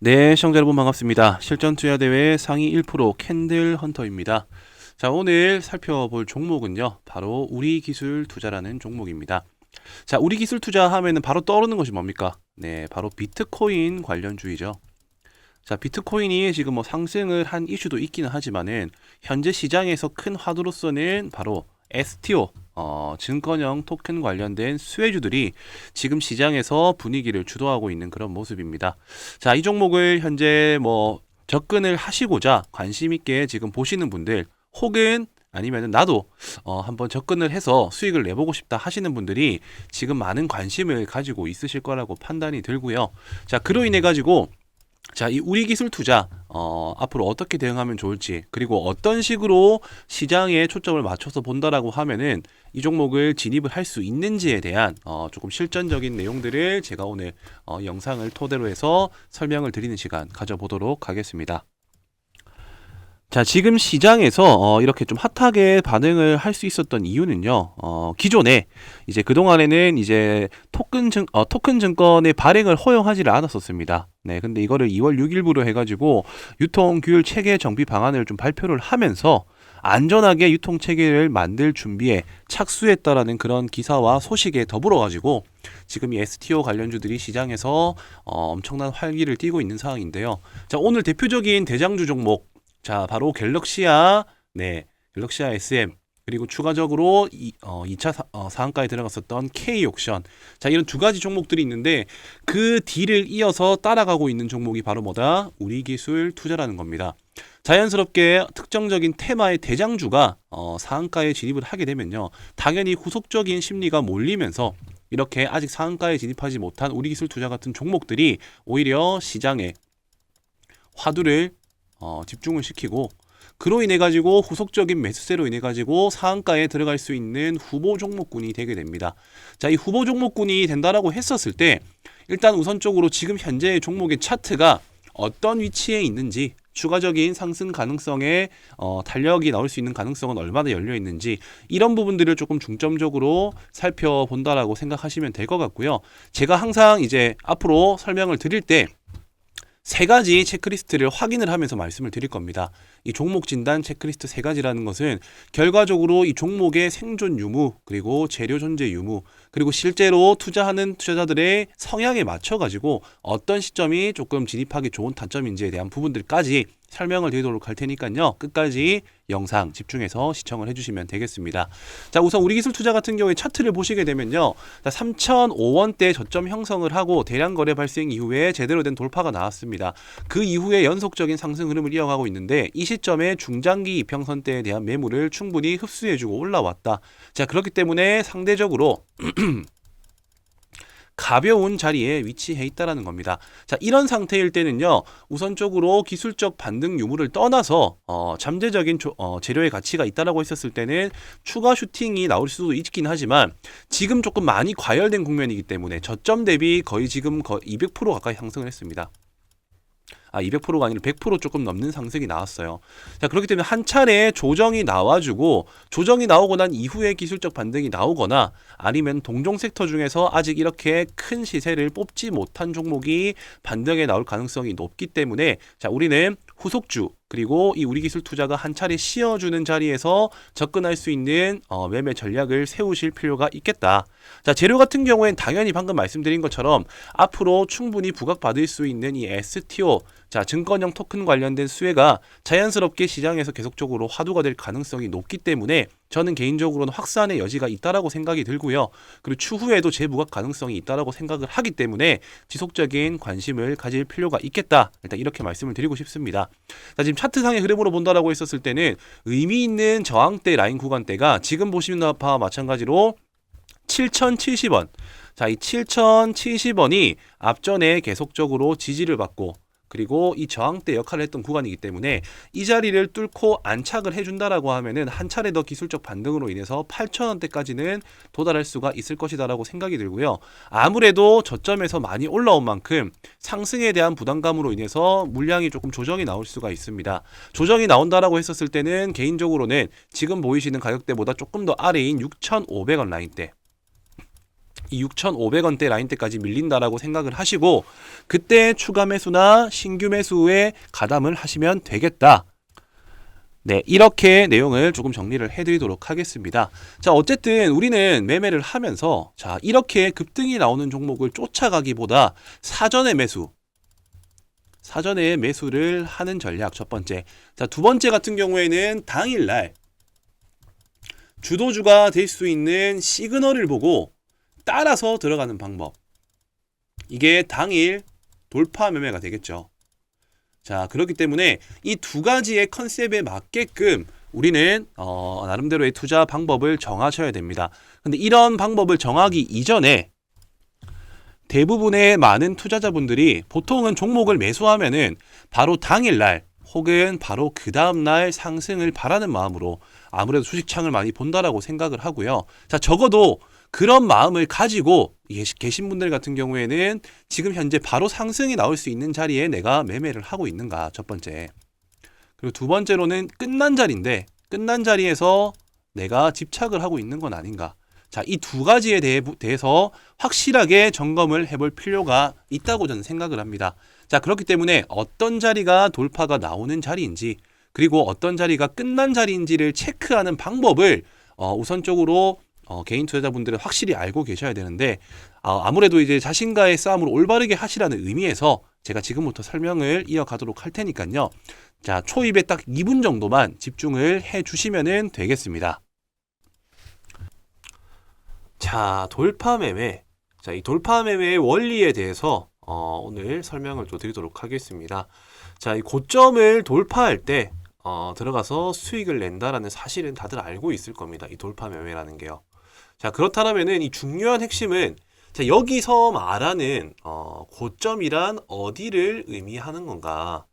네, 시청자 여러분 반갑습니다. 실전 투자 대회 상위 1% 캔들 헌터입니다. 자, 오늘 살펴볼 종목은요. 바로 우리 기술 투자라는 종목입니다. 자, 우리 기술 투자 하면은 바로 떠오르는 것이 뭡니까? 네, 바로 비트코인 관련주이죠. 자, 비트코인이 지금 뭐 상승을 한 이슈도 있기는 하지만은 현재 시장에서 큰 화두로서는 바로 STO 증권형 토큰 관련된 수혜주들이 지금 시장에서 분위기를 주도하고 있는 그런 모습입니다. 자, 이 종목을 현재 뭐 접근을 하시고자 관심 있게 지금 보시는 분들 혹은 아니면은 나도 한번 접근을 해서 수익을 내보고 싶다 하시는 분들이 지금 많은 관심을 가지고 있으실 거라고 판단이 들고요. 자, 그로 인해 가지고 자, 이 우리 기술 투자 앞으로 어떻게 대응하면 좋을지, 그리고 어떤 식으로 시장에 초점을 맞춰서 본다라고 하면은 이 종목을 진입을 할 수 있는지에 대한 조금 실전적인 내용들을 제가 오늘 영상을 토대로 해서 설명을 드리는 시간 가져보도록 하겠습니다. 자, 지금 시장에서 이렇게 좀 핫하게 반응을 할 수 있었던 이유는요. 기존에 이제 그동안에는 이제 토큰 증권의 발행을 허용하지를 않았었습니다. 네, 근데 이거를 2월 6일부로 해가지고 유통 규율 체계 정비 방안을 좀 발표를 하면서 안전하게 유통 체계를 만들 준비에 착수했다라는 그런 기사와 소식에 더불어 가지고 지금 이 STO 관련주들이 시장에서 엄청난 활기를 띠고 있는 상황인데요. 자, 오늘 대표적인 대장주 종목, 자, 바로 갤럭시아, 네, 갤럭시아 SM, 그리고 추가적으로 2차 상한가에 들어갔었던 K옥션. 자, 이런 두 가지 종목들이 있는데 그 뒤를 이어서 따라가고 있는 종목이 바로 뭐다? 우리 기술 투자라는 겁니다. 자연스럽게 특정적인 테마의 대장주가 상한가에 진입을 하게 되면요. 당연히 후속적인 심리가 몰리면서 이렇게 아직 상한가에 진입하지 못한 우리 기술 투자 같은 종목들이 오히려 시장에 화두를 집중을 시키고 그로 인해 가지고 후속적인 매수세로 인해 가지고 상한가에 들어갈 수 있는 후보 종목군이 되게 됩니다. 자, 이 후보 종목군이 된다라고 했었을 때 일단 우선적으로 지금 현재의 종목의 차트가 어떤 위치에 있는지, 추가적인 상승 가능성에 탄력이 나올 수 있는 가능성은 얼마나 열려 있는지, 이런 부분들을 조금 중점적으로 살펴본다라고 생각하시면 될 것 같고요. 제가 항상 이제 앞으로 설명을 드릴 때 세 가지 체크리스트를 확인을 하면서 말씀을 드릴 겁니다. 이 종목 진단 체크리스트 세 가지라는 것은 결과적으로 이 종목의 생존 유무, 그리고 재료 존재 유무, 그리고 실제로 투자하는 투자자들의 성향에 맞춰 가지고 어떤 시점이 조금 진입하기 좋은 타점인지에 대한 부분들까지 설명을 드리도록 할 테니까요. 끝까지 영상 집중해서 시청을 해주시면 되겠습니다. 자, 우선 우리 기술 투자 같은 경우에 차트를 보시게 되면요. 3,005원대 저점 형성을 하고 대량 거래 발생 이후에 제대로 된 돌파가 나왔습니다. 그 이후에 연속적인 상승 흐름을 이어가고 있는데 이 시점에 중장기 이평선대에 대한 매물을 충분히 흡수해주고 올라왔다. 자, 그렇기 때문에 상대적으로 가벼운 자리에 위치해 있다라는 겁니다. 자, 이런 상태일 때는요, 우선적으로 기술적 반등 유무를 떠나서 잠재적인 재료의 가치가 있다라고 했었을 때는 추가 슈팅이 나올 수도 있긴 하지만 지금 조금 많이 과열된 국면이기 때문에 저점 대비 거의 지금 200% 가까이 상승을 했습니다. 200%가 아니라 100% 조금 넘는 상승이 나왔어요. 자, 그렇기 때문에 한 차례 조정이 나와주고 조정이 나오고 난 이후에 기술적 반등이 나오거나 아니면 동종 섹터 중에서 아직 이렇게 큰 시세를 뽑지 못한 종목이 반등에 나올 가능성이 높기 때문에 자, 우리는 후속주 그리고 이 우리 기술 투자가 한 차례 씌워주는 자리에서 접근할 수 있는 매매 전략을 세우실 필요가 있겠다. 자, 재료 같은 경우엔 당연히 방금 말씀드린 것처럼 앞으로 충분히 부각받을 수 있는 이 STO, 자, 증권형 토큰 관련된 수혜가 자연스럽게 시장에서 계속적으로 화두가 될 가능성이 높기 때문에 저는 개인적으로는 확산의 여지가 있다라고 생각이 들고요. 그리고 추후에도 재부각 가능성이 있다라고 생각을 하기 때문에 지속적인 관심을 가질 필요가 있겠다. 일단 이렇게 말씀을 드리고 싶습니다. 자, 지금 차트상의 흐름으로 본다라고 했었을 때는 의미 있는 저항대 라인 구간대가 지금 보시는 바와 마찬가지로 7,070원. 자, 이 7,070원이 앞전에 계속적으로 지지를 받고 그리고 이 저항대 역할을 했던 구간이기 때문에 이 자리를 뚫고 안착을 해준다라고 하면은 한 차례 더 기술적 반등으로 인해서 8,000원대까지는 도달할 수가 있을 것이다라고 생각이 들고요. 아무래도 저점에서 많이 올라온 만큼 상승에 대한 부담감으로 인해서 물량이 조금 조정이 나올 수가 있습니다. 조정이 나온다라고 했었을 때는 개인적으로는 지금 보이시는 가격대보다 조금 더 아래인 6,500원 라인대, 이 6,500원대 라인대까지 밀린다라고 생각을 하시고 그때 추가 매수나 신규 매수에 가담을 하시면 되겠다. 네, 이렇게 내용을 조금 정리를 해드리도록 하겠습니다. 자, 어쨌든 우리는 매매를 하면서 자, 이렇게 급등이 나오는 종목을 쫓아가기보다 사전에 매수를 하는 전략 첫 번째. 자, 두 번째 같은 경우에는 당일날 주도주가 될 수 있는 시그널을 보고 따라서 들어가는 방법. 이게 당일 돌파 매매가 되겠죠. 자, 그렇기 때문에 이 두 가지의 컨셉에 맞게끔 우리는 나름대로의 투자 방법을 정하셔야 됩니다. 근데 이런 방법을 정하기 이전에 대부분의 많은 투자자분들이 보통은 종목을 매수하면은 바로 당일날 혹은 바로 그 다음날 상승을 바라는 마음으로 아무래도 주식창을 많이 본다라고 생각을 하고요. 자, 적어도 그런 마음을 가지고 계신 분들 같은 경우에는 지금 현재 바로 상승이 나올 수 있는 자리에 내가 매매를 하고 있는가, 첫 번째. 그리고 두 번째로는 끝난 자리인데 끝난 자리에서 내가 집착을 하고 있는 건 아닌가. 자, 이 두 가지에 대해서 확실하게 점검을 해볼 필요가 있다고 저는 생각을 합니다. 자, 그렇기 때문에 어떤 자리가 돌파가 나오는 자리인지 그리고 어떤 자리가 끝난 자리인지를 체크하는 방법을 우선적으로 개인 투자자분들은 확실히 알고 계셔야 되는데 아무래도 이제 자신과의 싸움을 올바르게 하시라는 의미에서 제가 지금부터 설명을 이어가도록 할 테니까요. 자, 초입에 딱 2분 정도만 집중을 해 주시면 되겠습니다. 자, 돌파 매매. 자, 이 돌파 매매의 원리에 대해서 오늘 설명을 또 드리도록 하겠습니다. 자, 이 고점을 돌파할 때 들어가서 수익을 낸다라는 사실은 다들 알고 있을 겁니다. 이 돌파 매매라는 게요. 자, 그렇다면은 이 중요한 핵심은 자, 여기서 말하는 고점이란 어디를 의미하는 건가?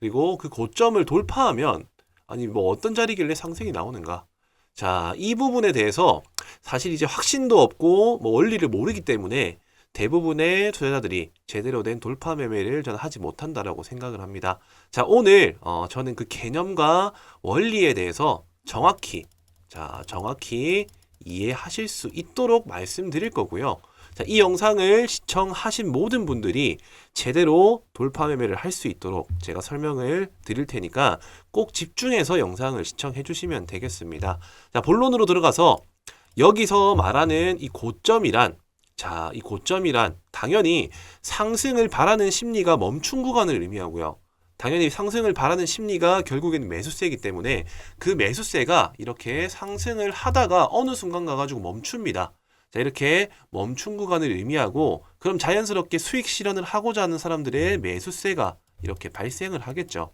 그리고 그 고점을 돌파하면 아니 뭐 어떤 자리길래 상승이 나오는가? 자, 이 부분에 대해서 사실 이제 확신도 없고 뭐 원리를 모르기 때문에 대부분의 투자자들이 제대로 된 돌파 매매를 저는 하지 못한다라고 생각을 합니다. 자, 오늘 저는 그 개념과 원리에 대해서 정확히 이해하실 수 있도록 말씀드릴 거고요. 자, 이 영상을 시청하신 모든 분들이 제대로 돌파 매매를 할 수 있도록 제가 설명을 드릴 테니까 꼭 집중해서 영상을 시청해 주시면 되겠습니다. 자, 본론으로 들어가서 여기서 말하는 이 고점이란 당연히 상승을 바라는 심리가 멈춘 구간을 의미하고요. 당연히 상승을 바라는 심리가 결국에는 매수세이기 때문에 그 매수세가 이렇게 상승을 하다가 어느 순간 가가지고 멈춥니다. 자, 이렇게 멈춘 구간을 의미하고 그럼 자연스럽게 수익 실현을 하고자 하는 사람들의 매수세가 이렇게 발생을 하겠죠.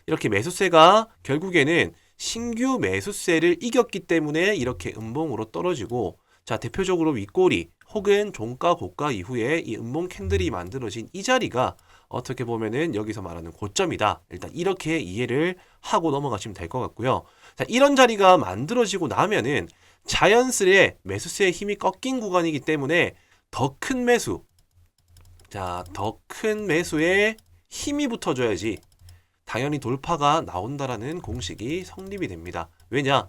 이렇게 매수세가 결국에는 신규 매수세를 이겼기 때문에 이렇게 음봉으로 떨어지고 자, 대표적으로 윗꼬리 혹은 종가 고가 이후에 이 음봉 캔들이 만들어진 이 자리가 어떻게 보면은 여기서 말하는 고점이다. 일단 이렇게 이해를 하고 넘어가시면 될 것 같고요. 자, 이런 자리가 만들어지고 나면은 자연스레 매수세의 힘이 꺾인 구간이기 때문에 더 큰 매수, 자, 더 큰 매수에 힘이 붙어줘야지 당연히 돌파가 나온다라는 공식이 성립이 됩니다. 왜냐?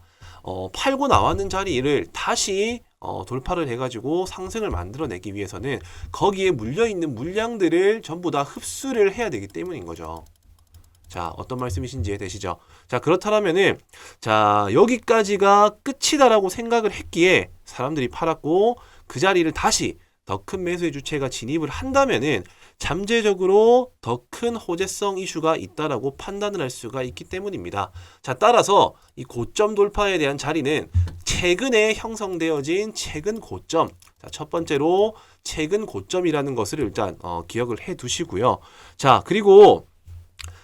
팔고 나왔는 자리를 다시 돌파를 해가지고 상승을 만들어내기 위해서는 거기에 물려있는 물량들을 전부 다 흡수를 해야 되기 때문인 거죠. 자, 어떤 말씀이신지 이해되시죠? 자, 그렇다면은 자, 여기까지가 끝이다라고 생각을 했기에 사람들이 팔았고 그 자리를 다시 더 큰 매수의 주체가 진입을 한다면은 잠재적으로 더 큰 호재성 이슈가 있다라고 판단을 할 수가 있기 때문입니다. 자, 따라서 이 고점 돌파에 대한 자리는 최근에 형성되어진 최근 고점. 자, 첫 번째로 최근 고점이라는 것을 일단 기억을 해 두시고요. 자, 그리고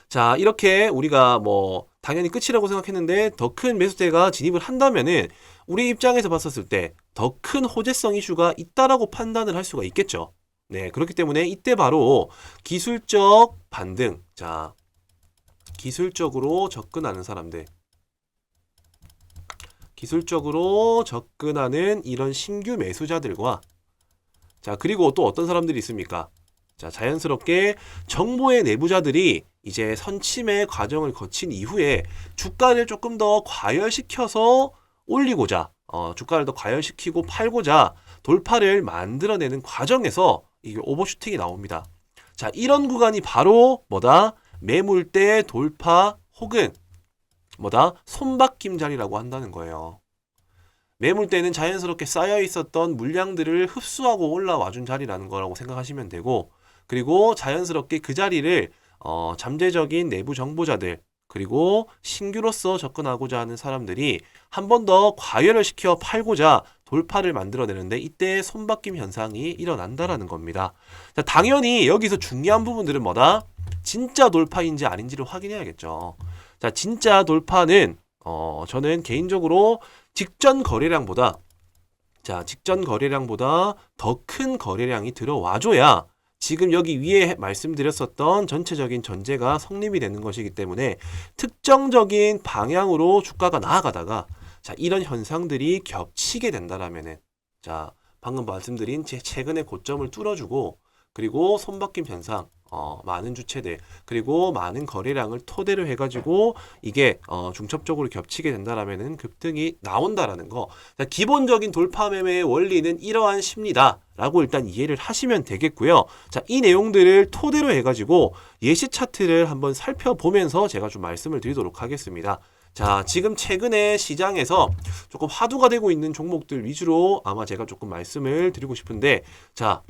자, 이렇게 우리가 뭐 당연히 끝이라고 생각했는데 더 큰 매수세가 진입을 한다면은 우리 입장에서 봤었을 때 더 큰 호재성 이슈가 있다라고 판단을 할 수가 있겠죠. 네, 그렇기 때문에 이때 바로 기술적 반등, 자, 기술적으로 접근하는 사람들, 기술적으로 접근하는 이런 신규 매수자들과 자, 그리고 또 어떤 사람들이 있습니까? 자, 자연스럽게 정보의 내부자들이 이제 선침의 과정을 거친 이후에 주가를 조금 더 과열시켜서 올리고자 주가를 더 과열시키고 팔고자 돌파를 만들어내는 과정에서 이게 오버슈팅이 나옵니다. 자, 이런 구간이 바로 뭐다? 매물대 돌파 혹은 뭐다? 손바뀜 자리라고 한다는 거예요. 매물대는 자연스럽게 쌓여 있었던 물량들을 흡수하고 올라와 준 자리라는 거라고 생각하시면 되고, 그리고 자연스럽게 그 자리를 잠재적인 내부 정보자들 그리고 신규로서 접근하고자 하는 사람들이 한 번 더 과열을 시켜 팔고자 돌파를 만들어내는데 이때 손바뀜 현상이 일어난다라는 겁니다. 자, 당연히 여기서 중요한 부분들은 뭐다? 진짜 돌파인지 아닌지를 확인해야겠죠. 자, 진짜 돌파는 저는 개인적으로 직전 거래량보다 더 큰 거래량이 들어와줘야 지금 여기 위에 말씀드렸었던 전체적인 전제가 성립이 되는 것이기 때문에 특정적인 방향으로 주가가 나아가다가 자, 이런 현상들이 겹치게 된다라면은 자, 방금 말씀드린 최근의 고점을 뚫어주고 그리고 손바뀜 현상 많은 주체들 그리고 많은 거래량을 토대로 해가지고 이게 중첩적으로 겹치게 된다라면은 급등이 나온다라는 거. 자, 기본적인 돌파 매매의 원리는 이러한 심리다라고 일단 이해를 하시면 되겠고요. 자, 이 내용들을 토대로 해가지고 예시 차트를 한번 살펴보면서 제가 좀 말씀을 드리도록 하겠습니다. 자, 지금 최근에 시장에서 조금 화두가 되고 있는 종목들 위주로 아마 제가 조금 말씀을 드리고 싶은데, 자,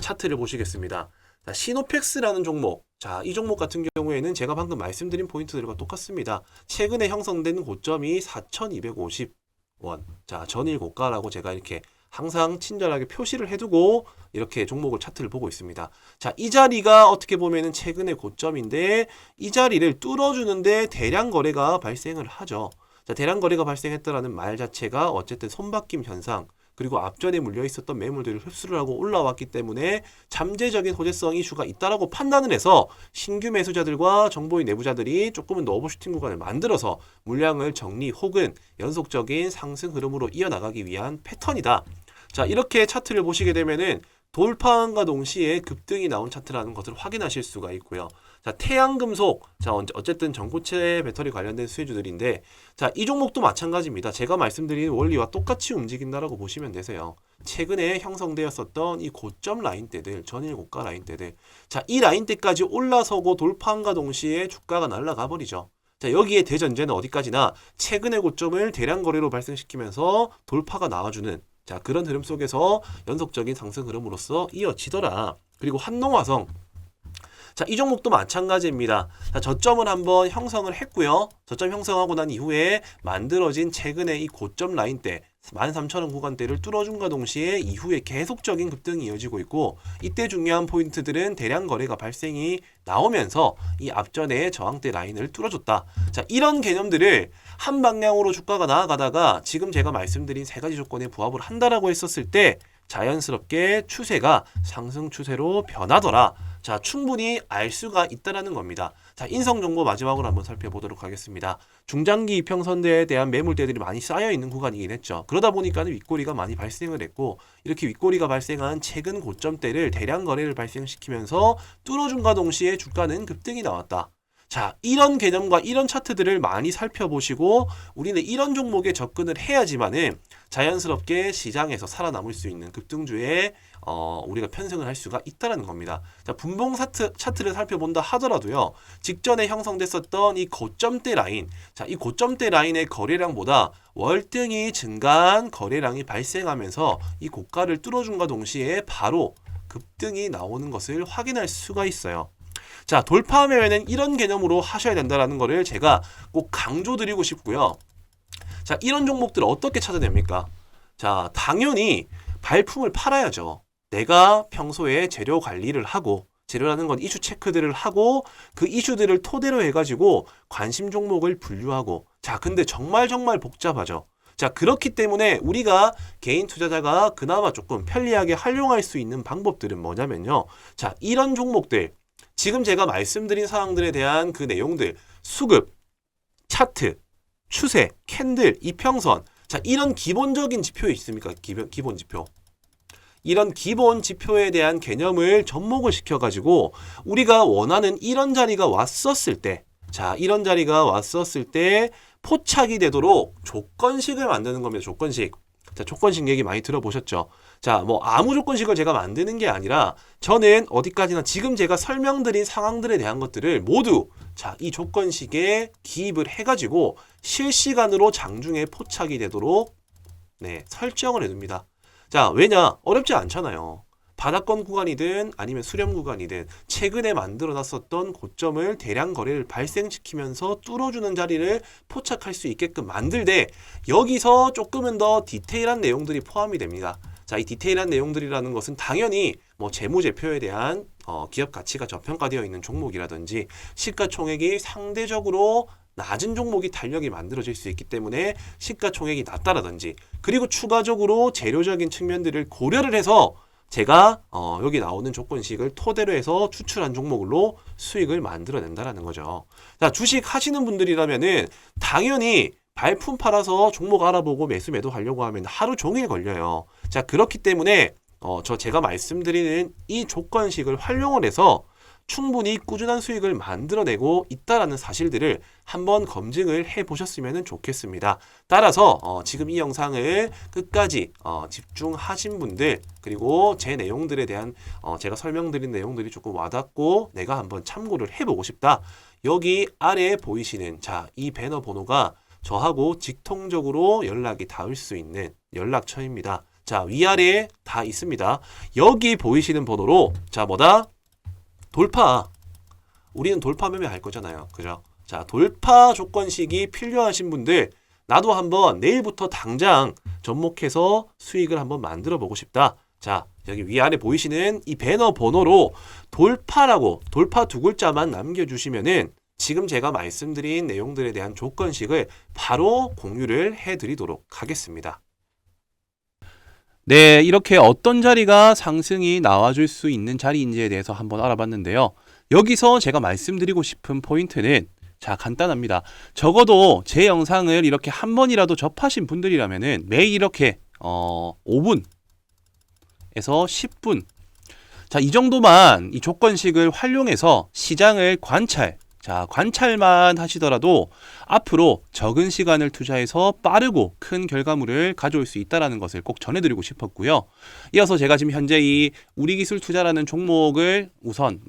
차트를 보시겠습니다. 자, 시노펙스라는 종목. 자, 이 종목 같은 경우에는 제가 방금 말씀드린 포인트들과 똑같습니다. 최근에 형성된 고점이 4,250원. 자, 전일 고가라고 제가 이렇게 항상 친절하게 표시를 해두고 이렇게 종목을 차트를 보고 있습니다. 자, 이 자리가 어떻게 보면은 최근의 고점인데 이 자리를 뚫어주는데 대량 거래가 발생을 하죠. 자, 대량 거래가 발생했다라는 말 자체가 어쨌든 손바뀜 현상 그리고 앞전에 물려 있었던 매물들을 흡수를 하고 올라왔기 때문에 잠재적인 호재성 이슈가 있다라고 판단을 해서 신규 매수자들과 정보인 내부자들이 조금은 더 오버슈팅 구간을 만들어서 물량을 정리 혹은 연속적인 상승 흐름으로 이어나가기 위한 패턴이다. 자, 이렇게 차트를 보시게 되면은 돌파함과 동시에 급등이 나온 차트라는 것을 확인하실 수가 있고요. 자, 태양금속. 자, 어쨌든 전고체 배터리 관련된 수혜주들인데, 자, 이 종목도 마찬가지입니다. 제가 말씀드린 원리와 똑같이 움직인다라고 보시면 되세요. 최근에 형성되었었던 이 고점 라인대들, 전일 고가 라인대들. 자, 이 라인대까지 올라서고 돌파함과 동시에 주가가 날아가 버리죠. 자, 여기에 대전제는 어디까지나 최근의 고점을 대량 거래로 발생시키면서 돌파가 나와주는 자, 그런 흐름 속에서 연속적인 상승 흐름으로서 이어지더라. 그리고 한농화성. 자, 이 종목도 마찬가지입니다. 자, 저점을 한번 형성을 했고요. 저점 형성하고 난 이후에 만들어진 최근의 이 고점 라인대 13,000원 구간대를 뚫어준과 동시에 이후에 계속적인 급등이 이어지고 있고, 이때 중요한 포인트들은 대량 거래가 발생이 나오면서 이 앞전에 저항대 라인을 뚫어줬다. 자, 이런 개념들을 한 방향으로 주가가 나아가다가 지금 제가 말씀드린 세 가지 조건에 부합을 한다라고 했었을 때 자연스럽게 추세가 상승 추세로 변하더라. 자, 충분히 알 수가 있다라는 겁니다. 자, 인성정보 마지막으로 한번 살펴보도록 하겠습니다. 중장기 이평선대에 대한 매물대들이 많이 쌓여있는 구간이긴 했죠. 그러다 보니까 윗꼬리가 많이 발생을 했고, 이렇게 윗꼬리가 발생한 최근 고점대를 대량 거래를 발생시키면서 뚫어준과 동시에 주가는 급등이 나왔다. 자, 이런 개념과 이런 차트들을 많이 살펴보시고 우리는 이런 종목에 접근을 해야지만은 자연스럽게 시장에서 살아남을 수 있는 급등주에 우리가 편승을 할 수가 있다는 겁니다. 자, 분봉 차트를 살펴본다 하더라도요. 직전에 형성됐었던 이 고점대 라인, 자, 이 고점대 라인의 거래량보다 월등히 증가한 거래량이 발생하면서 이 고가를 뚫어준과 동시에 바로 급등이 나오는 것을 확인할 수가 있어요. 자, 돌파 매매는 이런 개념으로 하셔야 된다는 거를 제가 꼭 강조드리고 싶고요. 자, 이런 종목들을 어떻게 찾아냅니까? 자, 당연히 발품을 팔아야죠. 내가 평소에 재료 관리를 하고, 재료라는 건 이슈 체크들을 하고 그 이슈들을 토대로 해가지고 관심 종목을 분류하고, 자, 근데 정말 복잡하죠. 자, 그렇기 때문에 우리가 개인 투자자가 그나마 조금 편리하게 활용할 수 있는 방법들은 뭐냐면요. 자, 이런 종목들, 지금 제가 말씀드린 사항들에 대한 그 내용들, 수급, 차트, 추세, 캔들, 이평선, 자, 이런 기본적인 지표 있습니까? 기본 지표. 이런 기본 지표에 대한 개념을 접목을 시켜가지고 우리가 원하는 이런 자리가 왔었을 때, 자, 이런 자리가 왔었을 때 포착이 되도록 조건식을 만드는 겁니다. 조건식. 자, 조건식 얘기 많이 들어보셨죠? 자, 뭐 아무 조건식을 제가 만드는 게 아니라 저는 어디까지나 지금 제가 설명드린 상황들에 대한 것들을 모두 자, 이 조건식에 기입을 해가지고 실시간으로 장중에 포착이 되도록 설정을 해둡니다. 자, 왜냐? 어렵지 않잖아요. 바닥권 구간이든 아니면 수렴 구간이든 최근에 만들어놨었던 고점을 대량 거래를 발생시키면서 뚫어주는 자리를 포착할 수 있게끔 만들되 여기서 조금은 더 디테일한 내용들이 포함이 됩니다. 자, 이 디테일한 내용들이라는 것은 당연히 뭐 재무제표에 대한 기업 가치가 저평가되어 있는 종목이라든지 시가총액이 상대적으로 낮은 종목이 탄력이 만들어질 수 있기 때문에 시가총액이 낮다라든지 그리고 추가적으로 재료적인 측면들을 고려를 해서 제가 여기 나오는 조건식을 토대로 해서 추출한 종목으로 수익을 만들어낸다라는 거죠. 자, 주식 하시는 분들이라면은 당연히 발품 팔아서 종목 알아보고 매수 매도하려고 하면 하루 종일 걸려요. 자, 그렇기 때문에 제가 말씀드리는 이 조건식을 활용을 해서 충분히 꾸준한 수익을 만들어내고 있다라는 사실들을 한번 검증을 해보셨으면 좋겠습니다. 따라서 지금 이 영상을 끝까지 집중하신 분들 그리고 제 내용들에 대한 제가 설명드린 내용들이 조금 와닿고 내가 한번 참고를 해보고 싶다. 여기 아래에 보이시는 자, 이 배너 번호가 저하고 직통적으로 연락이 닿을 수 있는 연락처입니다. 자, 위아래에 다 있습니다. 여기 보이시는 번호로 자, 뭐다? 돌파. 우리는 돌파 매매 할 거잖아요. 그죠? 자, 돌파 조건식이 필요하신 분들 나도 한번 내일부터 당장 접목해서 수익을 한번 만들어 보고 싶다. 자, 여기 위아래 보이시는 이 배너 번호로 돌파라고 돌파 두 글자만 남겨주시면은 지금 제가 말씀드린 내용들에 대한 조건식을 바로 공유를 해드리도록 하겠습니다. 네, 이렇게 어떤 자리가 상승이 나와줄 수 있는 자리인지에 대해서 한번 알아봤는데요. 여기서 제가 말씀드리고 싶은 포인트는 자, 간단합니다. 적어도 제 영상을 이렇게 한 번이라도 접하신 분들이라면은 매일 이렇게 5분에서 10분 자, 이 정도만 이 조건식을 활용해서 시장을 관찰만 하시더라도 앞으로 적은 시간을 투자해서 빠르고 큰 결과물을 가져올 수 있다는 것을 꼭 전해드리고 싶었고요. 이어서 제가 지금 현재 이 우리기술 투자라는 종목을 우선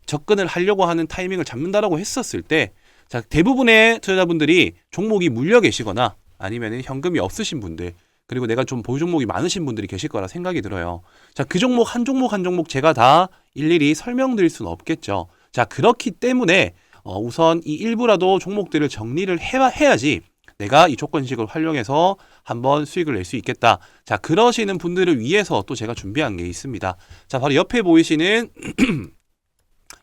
접근을 하려고 하는 타이밍을 잡는다라고 했었을 때 자, 대부분의 투자자분들이 종목이 물려 계시거나 아니면 현금이 없으신 분들 그리고 내가 좀 보유 종목이 많으신 분들이 계실 거라 생각이 들어요. 자, 그 종목 한 종목 제가 다 일일이 설명드릴 수는 없겠죠. 자, 그렇기 때문에 우선 이 일부라도 종목들을 정리를 해야지 내가 이 조건식을 활용해서 한번 수익을 낼 수 있겠다. 자, 그러시는 분들을 위해서 또 제가 준비한 게 있습니다. 자, 바로 옆에 보이시는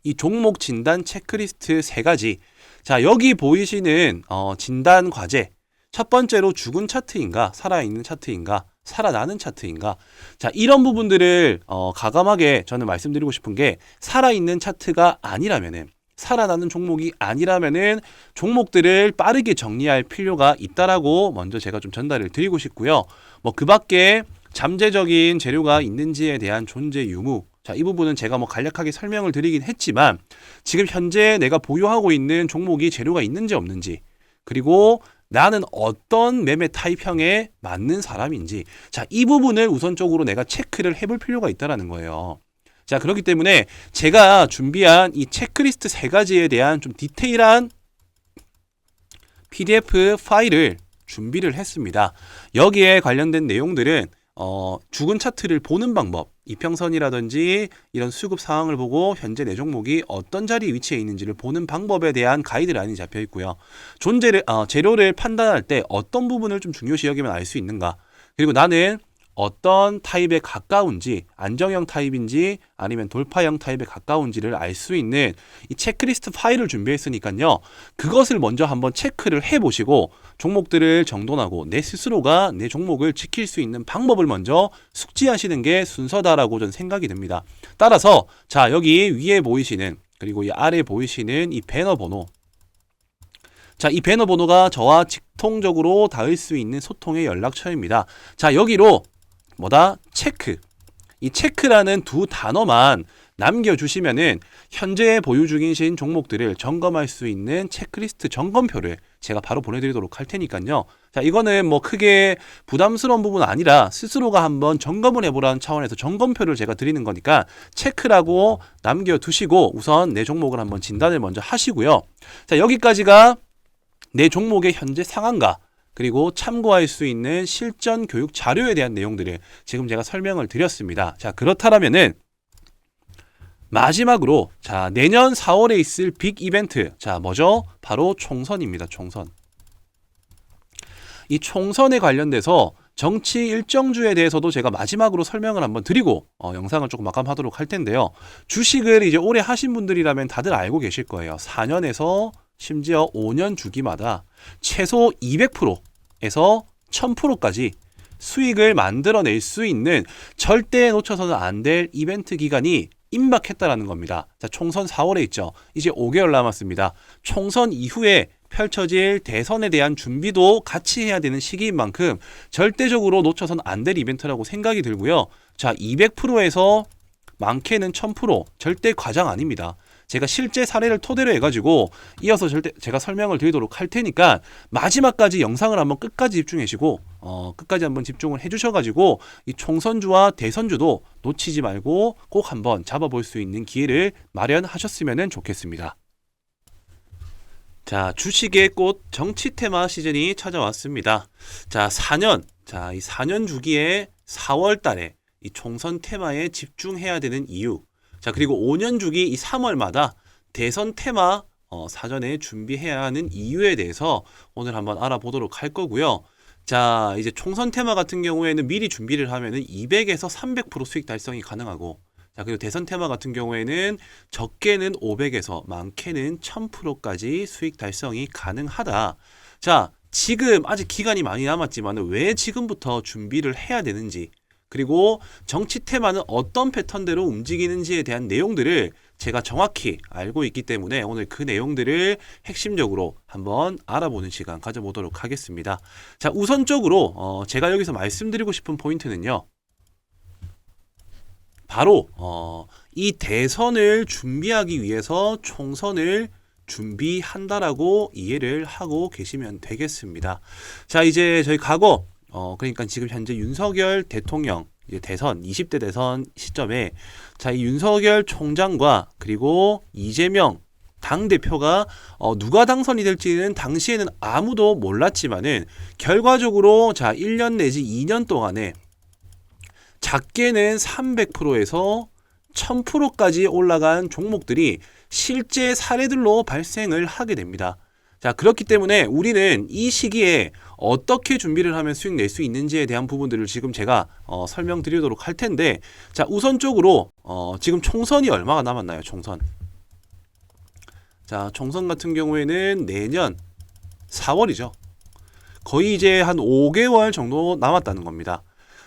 이 종목 진단 체크리스트 3가지. 자, 여기 보이시는 진단 과제. 첫 번째로 죽은 차트인가, 살아있는 차트인가, 살아나는 차트인가. 자, 이런 부분들을 가감하게 저는 말씀드리고 싶은 게 살아있는 차트가 아니라면은 살아나는 종목이 아니라면은 종목들을 빠르게 정리할 필요가 있다라고 먼저 제가 좀 전달을 드리고 싶고요. 그 밖에 잠재적인 재료가 있는지에 대한 존재 유무. 자, 이 부분은 제가 간략하게 설명을 드리긴 했지만 지금 현재 내가 보유하고 있는 종목이 재료가 있는지 없는지 그리고 나는 어떤 매매 타입형에 맞는 사람인지 자, 이 부분을 우선적으로 내가 체크를 해볼 필요가 있다는 거예요. 자, 그렇기 때문에 제가 준비한 이 체크리스트 3가지에 대한 좀 디테일한 PDF 파일을 준비를 했습니다. 여기에 관련된 내용들은 죽은 차트를 보는 방법, 이평선이라든지 이런 수급 상황을 보고 현재 내 종목이 어떤 자리 위치에 있는지를 보는 방법에 대한 가이드라인이 잡혀 있고요. 재료를 판단할 때 어떤 부분을 좀 중요시 여기면 알 수 있는가, 그리고 나는 어떤 타입에 가까운지, 안정형 타입인지 아니면 돌파형 타입에 가까운지를 알 수 있는 이 체크리스트 파일을 준비했으니까요. 그것을 먼저 한번 체크를 해보시고 종목들을 정돈하고 내 스스로가 내 종목을 지킬 수 있는 방법을 먼저 숙지하시는 게 순서다라고 저는 생각이 듭니다. 따라서 자, 여기 위에 보이시는 그리고 이 아래 보이시는 이 배너 번호, 자, 이 배너 번호가 저와 직통적으로 닿을 수 있는 소통의 연락처입니다. 자, 여기로 체크. 이 체크라는 두 단어만 남겨주시면은 현재 보유 중이신 종목들을 점검할 수 있는 체크리스트 점검표를 제가 바로 보내드리도록 할 테니까요. 자, 이거는 뭐 크게 부담스러운 부분은 아니라 스스로가 한번 점검을 해보라는 차원에서 점검표를 제가 드리는 거니까 체크라고 남겨두시고 우선 내 종목을 한번 진단을 먼저 하시고요. 자, 여기까지가 내 종목의 현재 상한가 그리고 참고할 수 있는 실전 교육 자료에 대한 내용들을 지금 제가 설명을 드렸습니다. 자, 그렇다면은 마지막으로 자, 내년 4월에 있을 빅 이벤트. 자, 뭐죠? 바로 총선입니다. 총선. 이 총선에 관련돼서 정치 일정주에 대해서도 제가 마지막으로 설명을 한번 드리고 영상을 조금 마감하도록 할 텐데요. 주식을 이제 오래 하신 분들이라면 다들 알고 계실 거예요. 4년에서 심지어 5년 주기마다 최소 200%에서 1000%까지 수익을 만들어낼 수 있는 절대 놓쳐서는 안 될 이벤트 기간이 임박했다라는 겁니다. 자, 총선 4월에 있죠. 이제 5개월 남았습니다. 총선 이후에 펼쳐질 대선에 대한 준비도 같이 해야 되는 시기인 만큼 절대적으로 놓쳐서는 안 될 이벤트라고 생각이 들고요. 자, 200%에서 많게는 1000% 절대 과장 아닙니다. 제가 실제 사례를 토대로 해가지고 이어서 제가 설명을 드리도록 할 테니까 마지막까지 영상을 한번 끝까지 집중하시고 끝까지 한번 집중을 해주셔가지고 이 총선주와 대선주도 놓치지 말고 꼭 한번 잡아볼 수 있는 기회를 마련하셨으면 좋겠습니다. 자, 주식의 꽃 정치 테마 시즌이 찾아왔습니다. 자, 4년, 자, 이 4년 주기에 4월 달에 이 총선 테마에 집중해야 되는 이유. 자, 그리고 5년 주기 이 3월마다 대선 테마 사전에 준비해야 하는 이유에 대해서 오늘 한번 알아보도록 할 거고요. 자, 이제 총선 테마 같은 경우에는 미리 준비를 하면은 200에서 300% 수익 달성이 가능하고, 자, 그리고 대선 테마 같은 경우에는 적게는 500에서 많게는 1000%까지 수익 달성이 가능하다. 자, 지금 아직 기간이 많이 남았지만 왜 지금부터 준비를 해야 되는지, 그리고 정치 테마는 어떤 패턴대로 움직이는지에 대한 내용들을 제가 정확히 알고 있기 때문에 오늘 그 내용들을 핵심적으로 한번 알아보는 시간 가져보도록 하겠습니다. 자, 우선적으로 제가 여기서 말씀드리고 싶은 포인트는요. 바로 이 대선을 준비하기 위해서 총선을 준비한다라고 이해를 하고 계시면 되겠습니다. 자, 이제 저희 과거 그러니까 지금 현재 윤석열 대통령 이제 대선 20대 대선 시점에 자, 이 윤석열 총장과 그리고 이재명 당대표가 누가 당선이 될지는 당시에는 아무도 몰랐지만은 결과적으로 자, 1년 내지 2년 동안에 작게는 300%에서 1000%까지 올라간 종목들이 실제 사례들로 발생을 하게 됩니다. 자, 그렇기 때문에 우리는 이 시기에 어떻게 준비를 하면 수익 낼 수 있는지에 대한 부분들을 지금 제가 설명드리도록 할 텐데, 자, 우선적으로 지금 총선이 얼마가 남았나요? 총선. 자, 총선 같은 경우에는 내년 4월이죠. 거의 이제 한 5개월 정도 남았다는 겁니다.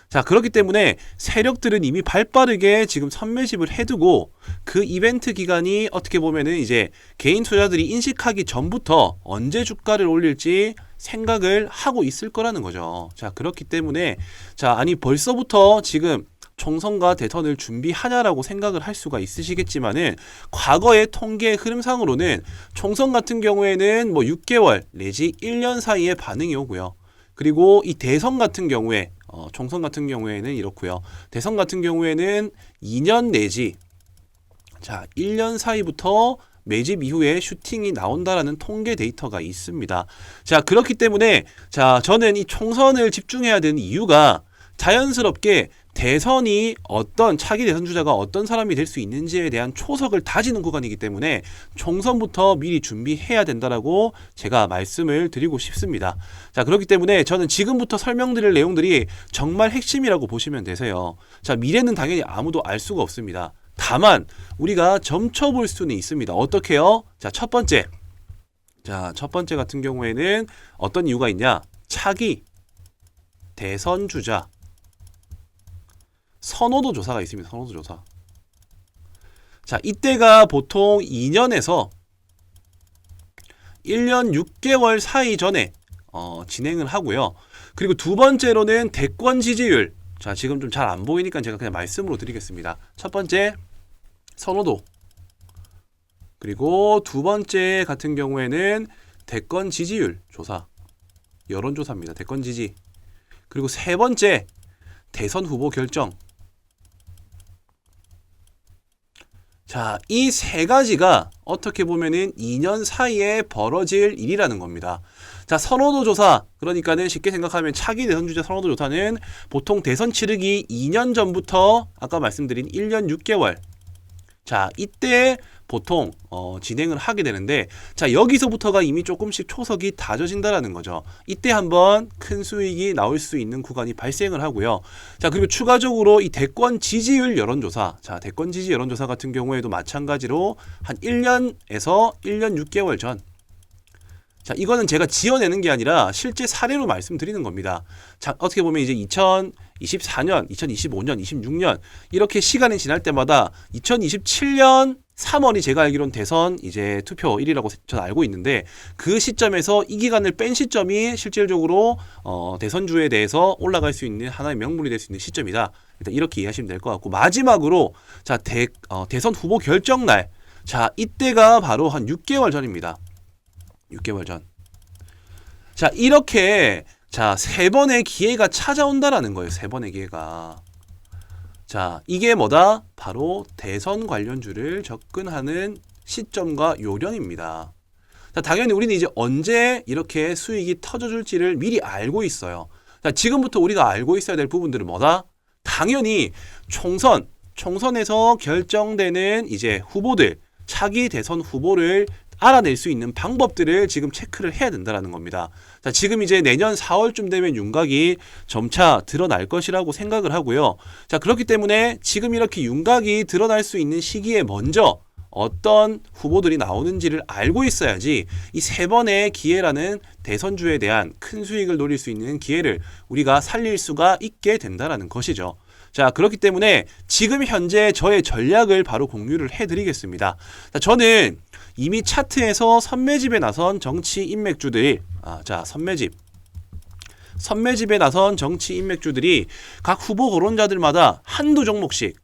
자, 그렇기 때문에 세력들은 이미 발빠르게 지금 선매집을 해두고 그 이벤트 기간이 어떻게 보면은 이제 개인 투자들이 인식하기 전부터 언제 주가를 올릴지 생각을 하고 있을 거라는 거죠. 자, 그렇기 때문에 자, 아니 벌써부터 지금 총선과 대선을 준비하냐라고 생각을 할 수가 있으시겠지만은 과거의 통계 흐름상으로는 총선 같은 경우에는 뭐 6개월 내지 1년 사이에 반응이 오고요. 그리고 이 대선 같은 경우에 총선 같은 경우에는 이렇고요. 대선 같은 경우에는 2년 내지 자, 1년 사이부터 매집 이후에 슈팅이 나온다라는 통계 데이터가 있습니다. 자, 그렇기 때문에 자, 저는 이 총선을 집중해야 되는 이유가 자연스럽게 대선이 어떤 차기 대선 주자가 어떤 사람이 될 수 있는지에 대한 초석을 다지는 구간이기 때문에 총선부터 미리 준비해야 된다라고 제가 말씀을 드리고 싶습니다. 자, 그렇기 때문에 저는 지금부터 설명드릴 내용들이 정말 핵심이라고 보시면 되세요. 자, 미래는 당연히 아무도 알 수가 없습니다. 다만 우리가 점쳐볼 수는 있습니다. 어떻게요? 자, 첫 번째. 자, 첫 번째 같은 경우에는 어떤 이유가 있냐? 차기 대선 주자 선호도 조사가 있습니다. 선호도 조사. 자, 이때가 보통 2년에서 1년 6개월 사이 전에 진행을 하고요. 그리고 두 번째로는 대권 지지율. 자, 지금 좀 잘 안 보이니까 제가 그냥 말씀으로 드리겠습니다. 첫 번째 선호도. 그리고 두 번째 같은 경우에는 대권 지지율 조사. 여론조사입니다. 대권 지지. 그리고 세 번째 대선 후보 결정. 자, 이 세 가지가 어떻게 보면은 2년 사이에 벌어질 일이라는 겁니다. 자, 선호도 조사. 그러니까는 쉽게 생각하면 차기 대선 주자 선호도 조사는 보통 대선 치르기 2년 전부터 아까 말씀드린 1년 6개월. 자, 이때 보통 진행을 하게 되는데, 자, 여기서부터가 이미 조금씩 초석이 다져진다라는 거죠. 이때 한번 큰 수익이 나올 수 있는 구간이 발생을 하고요. 자, 그리고 추가적으로 이 대권 지지율 여론조사, 자, 대권 지지 여론조사 같은 경우에도 마찬가지로 한 1년에서 1년 6개월 전. 자, 이거는 제가 지어내는 게 아니라 실제 사례로 말씀드리는 겁니다. 자, 어떻게 보면 이제 2024년, 2025년, 26년 이렇게 시간이 지날 때마다 2027년 3월이 제가 알기로는 대선 이제 투표일이라고 저는 알고 있는데, 그 시점에서 이 기간을 뺀 시점이 실질적으로 대선주에 대해서 올라갈 수 있는 하나의 명분이 될 수 있는 시점이다. 일단 이렇게 이해하시면 될 것 같고, 마지막으로 자, 대선 후보 결정 날. 자, 이때가 바로 한 6개월 전입니다. 6개월 전. 자, 이렇게 자, 세 번의 기회가 찾아온다라는 거예요. 세 번의 기회가. 자, 이게 뭐다? 바로 대선 관련주를 접근하는 시점과 요령입니다. 자, 당연히 우리는 이제 언제 이렇게 수익이 터져줄지를 미리 알고 있어요. 자, 지금부터 우리가 알고 있어야 될 부분들은 뭐다? 당연히 총선에서 결정되는 이제 후보들, 차기 대선 후보를 알아낼 수 있는 방법들을 지금 체크를 해야 된다는 겁니다. 자, 지금 이제 내년 4월쯤 되면 윤곽이 점차 드러날 것이라고 생각을 하고요. 자, 그렇기 때문에 지금 이렇게 윤곽이 드러날 수 있는 시기에 먼저 어떤 후보들이 나오는지를 알고 있어야지 이 세 번의 기회라는 대선주에 대한 큰 수익을 노릴 수 있는 기회를 우리가 살릴 수가 있게 된다는 것이죠. 자, 그렇기 때문에 지금 현재 저의 전략을 바로 공유를 해드리겠습니다. 자, 저는 이미 차트에서 선매집에 나선 정치 인맥주들이 선매집에 나선 정치 인맥주들이 각 후보 거론자들마다 한두 종목씩,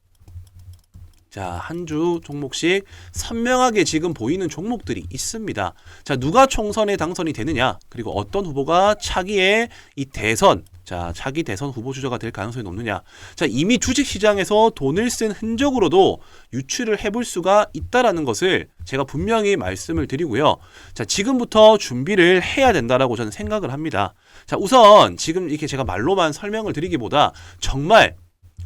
자, 한 주 종목씩 선명하게 지금 보이는 종목들이 있습니다. 자, 누가 총선에 당선이 되느냐, 그리고 어떤 후보가 차기에 이 대선, 자, 차기 대선 후보 주자가 될 가능성이 높느냐. 자, 이미 주식시장에서 돈을 쓴 흔적으로도 유추를 해볼 수가 있다라는 것을 제가 분명히 말씀을 드리고요. 자, 지금부터 준비를 해야 된다라고 저는 생각을 합니다. 자, 우선 지금 이렇게 제가 말로만 설명을 드리기보다 정말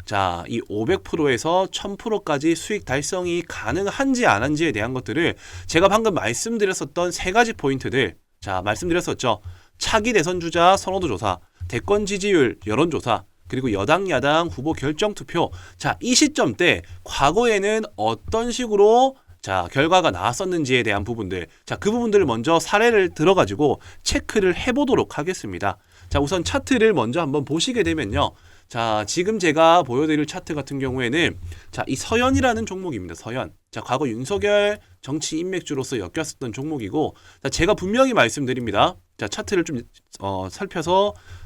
자, 이 500%에서 1000%까지 수익 달성이 가능한지 안 한지에 대한 것들을 제가 방금 말씀드렸었던 세 가지 포인트들, 자, 말씀드렸었죠. 차기 대선 주자 선호도 조사, 대권 지지율 여론조사, 그리고 여당 야당 후보 결정 투표. 자, 이 시점 때 과거에는 어떤 식으로 자, 결과가 나왔었는지에 대한 부분들, 자, 그 부분들을 먼저 사례를 들어가지고 체크를 해보도록 하겠습니다. 자, 우선 차트를 먼저 한번 보시게 되면요. 자, 지금 제가 보여드릴 차트 같은 경우에는 자, 이 서현이라는 종목입니다. 서현. 자, 과거 윤석열 정치 인맥주로서 엮였었던 종목이고, 자, 제가 분명히 말씀드립니다. 자, 차트를 좀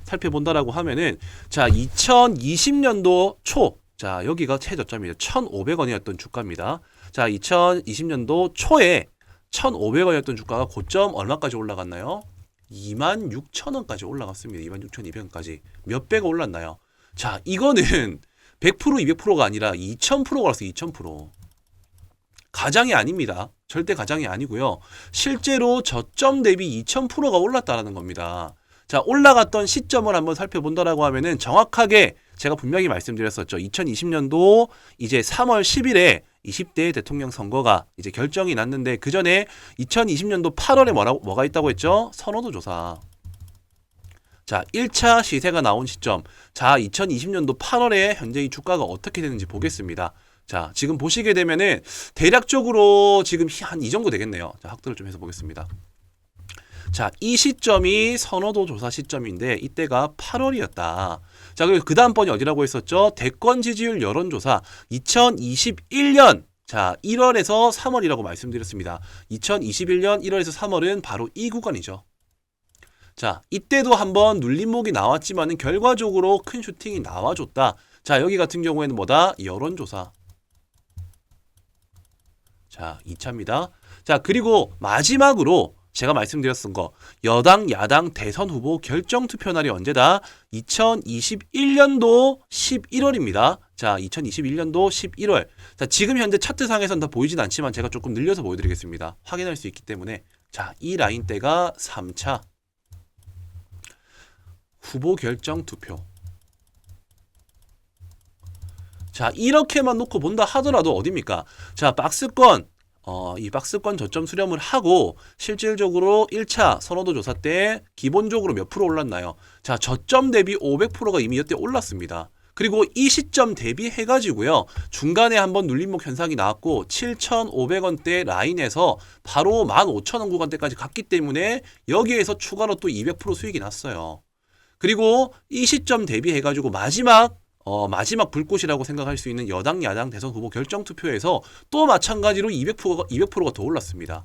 살펴본다라고 하면은 자, 2020년도 초, 자, 여기가 최저점이에요. 1,500원이었던 주가입니다. 자, 2020년도 초에 1,500원이었던 주가가 고점 얼마까지 올라갔나요? 26,000원까지 올라갔습니다. 26,200원까지. 몇 배가 올랐나요? 자, 이거는 100%, 200%가 아니라 2000%가 올랐어요. 2000%. 가장이 아닙니다. 절대 가장이 아니고요. 실제로 저점 대비 2000%가 올랐다는 겁니다. 자, 올라갔던 시점을 한번 살펴본다라고 하면은 정확하게 제가 분명히 말씀드렸었죠. 2020년도 이제 3월 10일에 20대 대통령 선거가 이제 결정이 났는데, 그 전에 2020년도 8월에 뭐가 있다고 했죠? 선호도 조사. 자, 1차 시세가 나온 시점. 자, 2020년도 8월에 현재 이 주가가 어떻게 되는지 보겠습니다. 자, 지금 보시게 되면은 대략적으로 지금 한 이 정도 되겠네요. 자, 확대를 좀 해서 보겠습니다. 자, 이 시점이 선호도 조사 시점인데 이때가 8월이었다. 자, 그리고 그 다음번이 어디라고 했었죠? 대권 지지율 여론조사 2021년 자, 1월에서 3월이라고 말씀드렸습니다. 2021년 1월에서 3월은 바로 이 구간이죠. 자, 이때도 한번 눌림목이 나왔지만은 결과적으로 큰 슈팅이 나와줬다. 자, 여기 같은 경우에는 뭐다? 여론조사. 자, 2차입니다. 자, 그리고 마지막으로 제가 말씀드렸던 거 여당 야당 대선 후보 결정 투표 날이 언제다? 2021년도 11월입니다. 자, 2021년도 11월. 자, 지금 현재 차트상에서는 다 보이진 않지만 제가 조금 늘려서 보여드리겠습니다. 확인할 수 있기 때문에. 자, 이 라인대가 3차 후보 결정 투표. 자, 이렇게만 놓고 본다 하더라도 어딥니까? 자, 박스권 이 박스권 저점 수렴을 하고 실질적으로 1차 선호도 조사 때 기본적으로 몇 프로 올랐나요? 자, 저점 대비 500%가 이미 이때 올랐습니다. 그리고 이 시점 대비해가지고요. 중간에 한번 눌림목 현상이 나왔고 7,500원대 라인에서 바로 15,000원 구간대까지 갔기 때문에 여기에서 추가로 또 200% 수익이 났어요. 그리고 이 시점 대비해가지고 마지막 불꽃이라고 생각할 수 있는 여당 야당 대선 후보 결정 투표에서 또 마찬가지로 200%가 더 올랐습니다.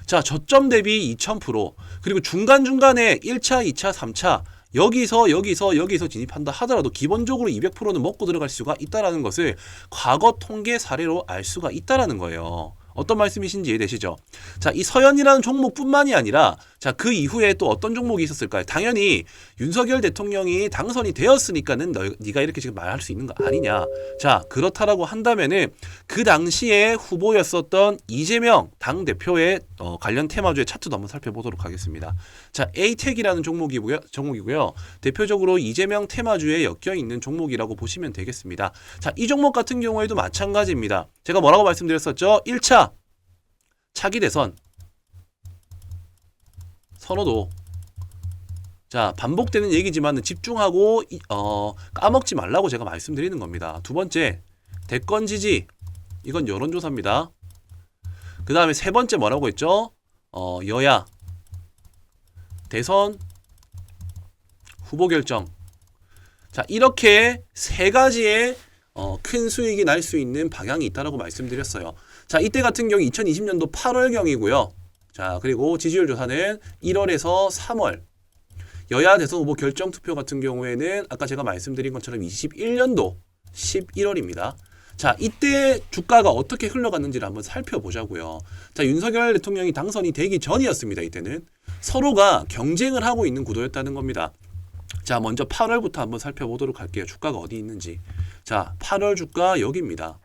자, 저점 대비 2000%, 그리고 중간중간에 1차, 2차, 3차 여기서 진입한다 하더라도 기본적으로 200%는 먹고 들어갈 수가 있다라는 것을 과거 통계 사례로 알 수가 있다라는 거예요. 어떤 말씀이신지 이해되시죠? 자, 이 서현이라는 종목뿐만이 아니라 자, 그 이후에 또 어떤 종목이 있었을까요? 당연히 윤석열 대통령이 당선이 되었으니까는 네가 이렇게 지금 말할 수 있는 거 아니냐. 자, 그렇다라고 한다면은 그 당시에 후보였었던 이재명 당대표의 관련 테마주의 차트도 한번 살펴보도록 하겠습니다. 자, 에이텍이라는 종목이고요. 대표적으로 이재명 테마주에 엮여 있는 종목이라고 보시면 되겠습니다. 자, 이 종목 같은 경우에도 마찬가지입니다. 제가 뭐라고 말씀드렸었죠? 1차 차기 대선 선호도. 자, 반복되는 얘기지만 집중하고 까먹지 말라고 제가 말씀드리는 겁니다. 두 번째, 대권 지지. 이건 여론조사입니다. 그 다음에 세 번째 뭐라고 했죠? 여야 대선 후보 결정. 자, 이렇게 세 가지의 큰 수익이 날 수 있는 방향이 있다라고 말씀드렸어요. 자, 이때 같은 경우 2020년도 8월경이고요. 자, 그리고 지지율 조사는 1월에서 3월. 여야 대선 후보 결정 투표 같은 경우에는 아까 제가 말씀드린 것처럼 21년도 11월입니다. 자, 이때 주가가 어떻게 흘러갔는지를 한번 살펴보자고요. 자, 윤석열 대통령이 당선이 되기 전이었습니다. 이때는 서로가 경쟁을 하고 있는 구도였다는 겁니다. 자, 먼저 8월부터 한번 살펴보도록 할게요. 주가가 어디 있는지. 자, 8월 주가 여기입니다.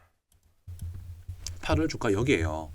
8월 주가 여기에요.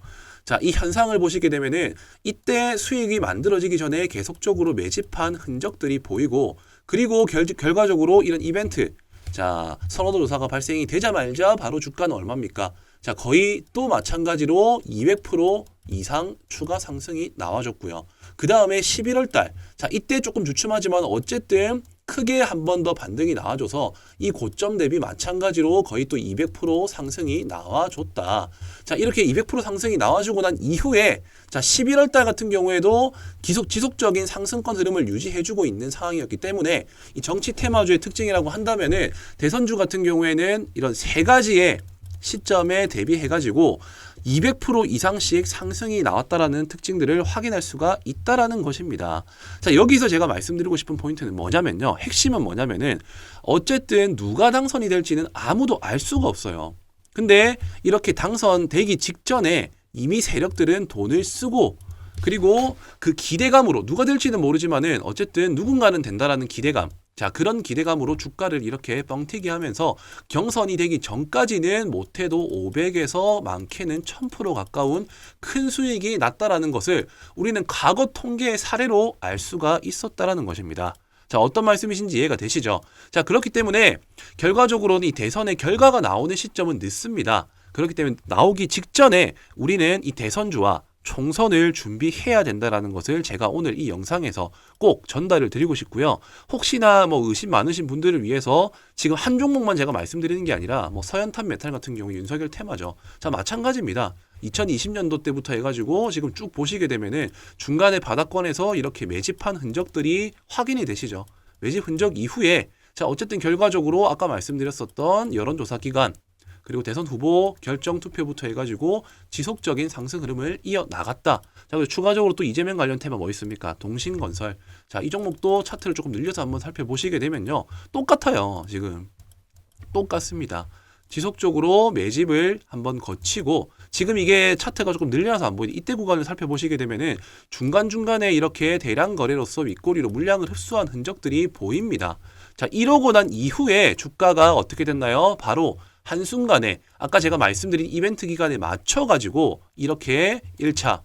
자, 이 현상을 보시게 되면은 이때 수익이 만들어지기 전에 계속적으로 매집한 흔적들이 보이고, 그리고 결과적으로 이런 이벤트, 자, 선호도 조사가 발생이 되자마자 바로 주가는 얼마입니까? 자, 거의 또 마찬가지로 200% 이상 추가 상승이 나와줬고요. 그 다음에 11월 달, 자, 이때 조금 주춤하지만 어쨌든 크게 한 번 더 반등이 나와줘서 이 고점 대비 마찬가지로 거의 또 200% 상승이 나와줬다. 자, 이렇게 200% 상승이 나와주고 난 이후에 자, 11월 달 같은 경우에도 지속적인 상승권 흐름을 유지해주고 있는 상황이었기 때문에 이 정치 테마주의 특징이라고 한다면은 대선주 같은 경우에는 이런 세 가지의 시점에 대비해가지고 200% 이상씩 상승이 나왔다라는 특징들을 확인할 수가 있다라는 것입니다. 자, 여기서 제가 말씀드리고 싶은 포인트는 뭐냐면요. 핵심은 뭐냐면은 어쨌든 누가 당선이 될지는 아무도 알 수가 없어요. 근데 이렇게 당선되기 직전에 이미 세력들은 돈을 쓰고, 그리고 그 기대감으로 누가 될지는 모르지만은 어쨌든 누군가는 된다라는 기대감, 자, 그런 기대감으로 주가를 이렇게 뻥튀기 하면서 경선이 되기 전까지는 못해도 500에서 많게는 1000% 가까운 큰 수익이 났다라는 것을 우리는 과거 통계의 사례로 알 수가 있었다라는 것입니다. 자, 어떤 말씀이신지 이해가 되시죠? 자, 그렇기 때문에 결과적으로는 이 대선의 결과가 나오는 시점은 늦습니다. 그렇기 때문에 나오기 직전에 우리는 이 대선주와 총선을 준비해야 된다라는 것을 제가 오늘 이 영상에서 꼭 전달을 드리고 싶고요. 혹시나 뭐 의심 많으신 분들을 위해서 지금 한 종목만 제가 말씀드리는 게 아니라 뭐 서현탄 메탈 같은 경우 윤석열 테마죠. 자, 마찬가지입니다. 2020년도 때부터 해가지고 지금 쭉 보시게 되면은 중간에 바닥권에서 이렇게 매집한 흔적들이 확인이 되시죠. 매집 흔적 이후에 자, 어쨌든 결과적으로 아까 말씀드렸었던 여론조사 기간, 그리고 대선 후보 결정 투표부터 해가지고 지속적인 상승 흐름을 이어나갔다. 자, 그리고 추가적으로 또 이재명 관련 테마 뭐 있습니까? 동신건설. 자, 이 종목도 차트를 조금 늘려서 한번 살펴보시게 되면요. 똑같아요. 지금. 똑같습니다. 지속적으로 매집을 한번 거치고 지금 이게 차트가 조금 늘려서 안 보이는 이때 구간을 살펴보시게 되면은 중간중간에 이렇게 대량 거래로서 윗꼬리로 물량을 흡수한 흔적들이 보입니다. 자, 이러고 난 이후에 주가가 어떻게 됐나요? 바로 한순간에 아까 제가 말씀드린 이벤트 기간에 맞춰 가지고 이렇게 1차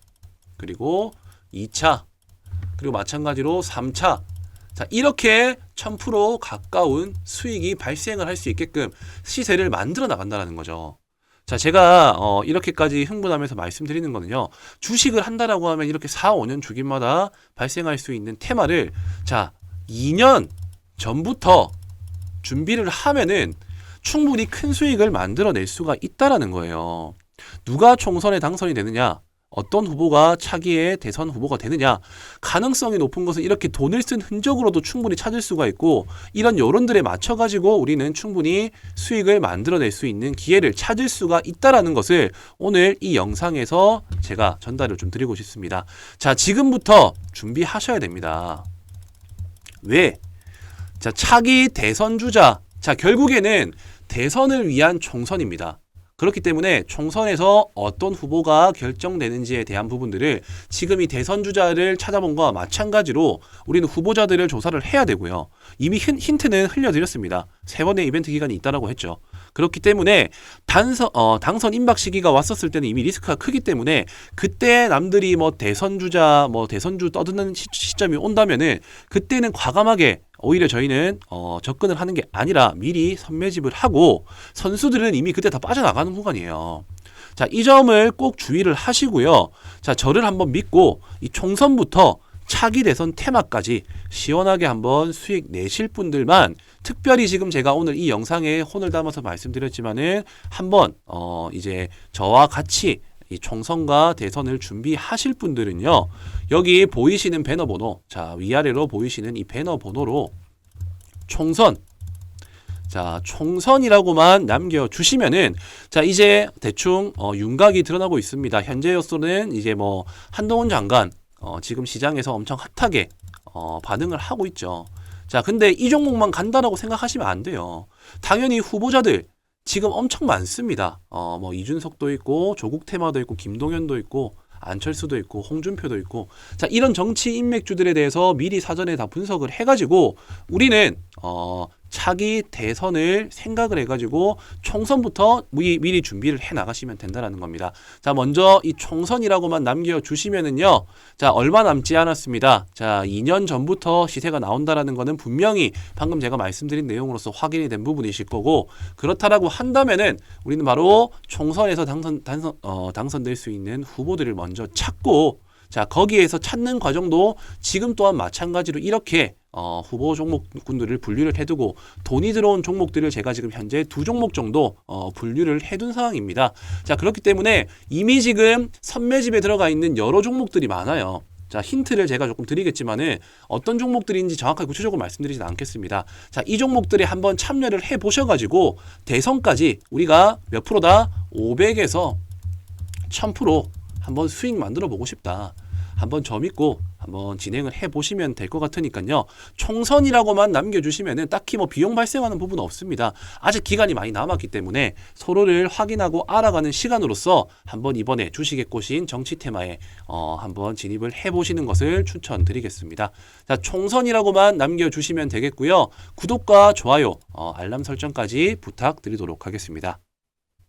그리고 2차 그리고 마찬가지로 3차 자, 이렇게 1000% 가까운 수익이 발생을 할 수 있게끔 시세를 만들어 나간다는 거죠. 자, 제가 이렇게까지 흥분하면서 말씀드리는 거는요. 주식을 한다라고 하면 이렇게 4, 5년 주기마다 발생할 수 있는 테마를 자, 2년 전부터 준비를 하면은 충분히 큰 수익을 만들어낼 수가 있다라는 거예요. 누가 총선에 당선이 되느냐? 어떤 후보가 차기의 대선 후보가 되느냐 가능성이 높은 것은 이렇게 돈을 쓴 흔적으로도 충분히 찾을 수가 있고 이런 여론들에 맞춰 가지고 우리는 충분히 수익을 만들어낼 수 있는 기회를 찾을 수가 있다라는 것을 오늘 이 영상에서 제가 전달을 좀 드리고 싶습니다. 자, 지금부터 준비하셔야 됩니다. 왜? 자, 차기 대선 주자. 자, 결국에는 대선을 위한 총선입니다. 그렇기 때문에 총선에서 어떤 후보가 결정되는지에 대한 부분들을 지금 이 대선 주자를 찾아본 것과 마찬가지로 우리는 후보자들을 조사를 해야 되고요. 이미 힌트는 흘려드렸습니다. 3번의 이벤트 기간이 있다라고 했죠. 그렇기 때문에 당선 임박 시기가 왔었을 때는 이미 리스크가 크기 때문에 그때 남들이 뭐 대선 주자, 대선주 떠드는 시점이 온다면은 그때는 과감하게 오히려 저희는 접근을 하는 게 아니라 미리 선매집을 하고 선수들은 이미 그때 다 빠져나가는 구간이에요. 자, 이 점을 꼭 주의를 하시고요. 자, 저를 한번 믿고 이 총선부터 차기 대선 테마까지 시원하게 한번 수익 내실 분들만 특별히 지금 제가 오늘 이 영상에 혼을 담아서 말씀드렸지만은 한번 이제 저와 같이 이 총선과 대선을 준비하실 분들은요. 여기 보이시는 배너 번호 자, 위아래로 보이시는 이 배너 번호로 총선 자, 총선이라고만 남겨주시면은 자, 이제 대충 윤곽이 드러나고 있습니다. 현재로서는 이제 뭐 한동훈 장관 지금 시장에서 엄청 핫하게 반응을 하고 있죠. 자, 근데 이 종목만 간다라고 생각하시면 안 돼요. 당연히 후보자들 지금 엄청 많습니다. 뭐 이준석도 있고 조국 테마도 있고 김동연도 있고 안철수도 있고 홍준표도 있고 자, 이런 정치 인맥주들에 대해서 미리 사전에 다 분석을 해가지고 우리는 차기 대선을 생각을 해가지고 총선부터 미리 준비를 해 나가시면 된다는 겁니다. 자, 먼저 이 총선이라고만 남겨주시면은요. 자, 얼마 남지 않았습니다. 자, 2년 전부터 시세가 나온다라는 거는 분명히 방금 제가 말씀드린 내용으로서 확인이 된 부분이실 거고 그렇다라고 한다면은 우리는 바로 총선에서 당선될 수 있는 후보들을 먼저 찾고 자, 거기에서 찾는 과정도 지금 또한 마찬가지로 이렇게 후보 종목군들을 분류를 해두고 돈이 들어온 종목들을 제가 지금 현재 2종목 정도 분류를 해둔 상황입니다. 자, 그렇기 때문에 이미 지금 선매집에 들어가 있는 여러 종목들이 많아요. 자, 힌트를 제가 조금 드리겠지만은 어떤 종목들인지 정확하게 구체적으로 말씀드리진 않겠습니다. 자, 이 종목들에 한번 참여를 해 보셔가지고 대선까지 우리가 몇 프로다? 500에서 1000% 한번 수익 만들어 보고 싶다. 한번 저 믿고 한번 진행을 해보시면 될 것 같으니까요. 총선이라고만 남겨주시면은 딱히 뭐 비용 발생하는 부분은 없습니다. 아직 기간이 많이 남았기 때문에 서로를 확인하고 알아가는 시간으로서 한번 이번에 주식에 꽂힌 정치 테마에 한번 진입을 해보시는 것을 추천드리겠습니다. 자, 총선이라고만 남겨주시면 되겠고요. 구독과 좋아요, 알람 설정까지 부탁드리도록 하겠습니다.